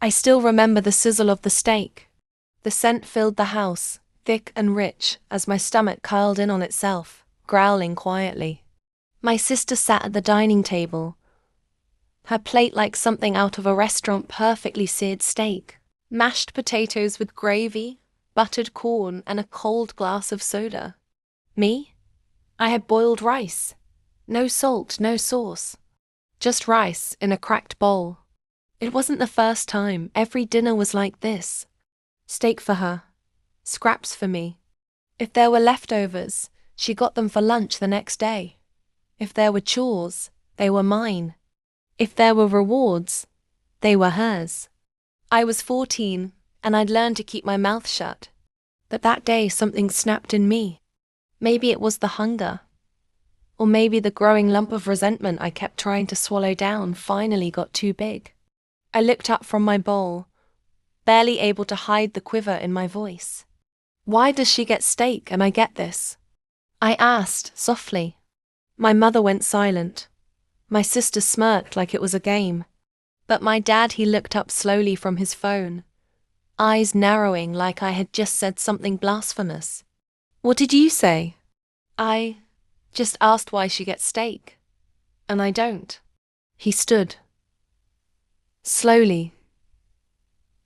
I still remember the sizzle of the steak. The scent filled the house, thick and rich, as my stomach curled in on itself, growling quietly. My sister sat at the dining table, her plate like something out of a restaurant, perfectly seared steak, mashed potatoes with gravy, buttered corn, and a cold glass of soda. Me? I had boiled rice. No salt, no sauce. Just rice in a cracked bowl. It wasn't the first time. Every dinner was like this. Steak for her. Scraps for me. If there were leftovers, she got them for lunch the next day. If there were chores, they were mine. If there were rewards, they were hers. I was 14, and I'd learned to keep my mouth shut. But that day something snapped in me. Maybe it was the hunger. Or maybe the growing lump of resentment I kept trying to swallow down finally got too big. I looked up from my bowl, barely able to hide the quiver in my voice. Why does she get steak and I get this? I asked, softly. My mother went silent. My sister smirked like it was a game. But my dad, he looked up slowly from his phone, eyes narrowing like I had just said something blasphemous. What did you say? I just asked why she gets steak. And I don't. He stood. Slowly.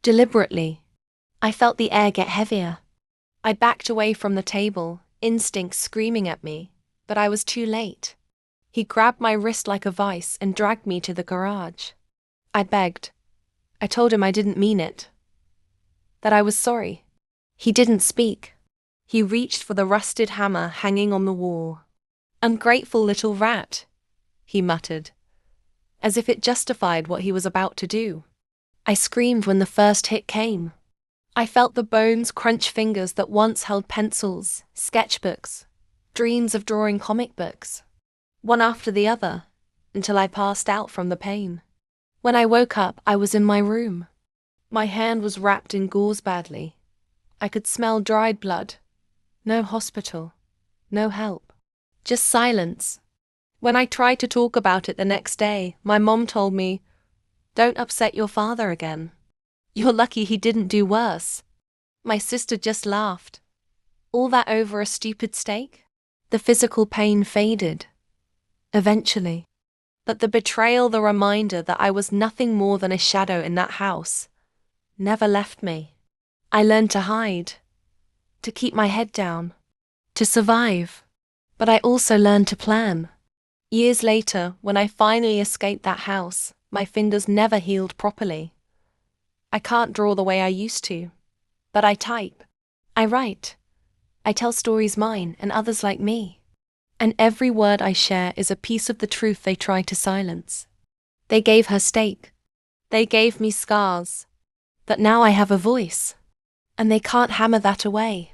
Deliberately. I felt the air get heavier. I backed away from the table, instinct screaming at me, but I was too late. He grabbed my wrist like a vice and dragged me to the garage. I begged. I told him I didn't mean it. That I was sorry. He didn't speak. He reached for the rusted hammer hanging on the wall. Ungrateful little rat, he muttered, as if it justified what he was about to do. I screamed when the first hit came. I felt the bones crunch fingers that once held pencils, sketchbooks, dreams of drawing comic books, one after the other, until I passed out from the pain. When I woke up, I was in my room. My hand was wrapped in gauze badly. I could smell dried blood. No hospital. No help. Just silence. When I tried to talk about it the next day, my mom told me, "Don't upset your father again. You're lucky he didn't do worse." My sister just laughed. All that over a stupid steak? The physical pain faded. Eventually. But the betrayal, the reminder that I was nothing more than a shadow in that house, never left me. I learned to hide, to keep my head down, to survive. But I also learned to plan. Years later, when I finally escaped that house, my fingers never healed properly. I can't draw the way I used to, but I type. I write. I tell stories mine and others like me. And every word I share is a piece of the truth they try to silence. They gave her steak. They gave me scars. But now I have a voice. And they can't hammer that away.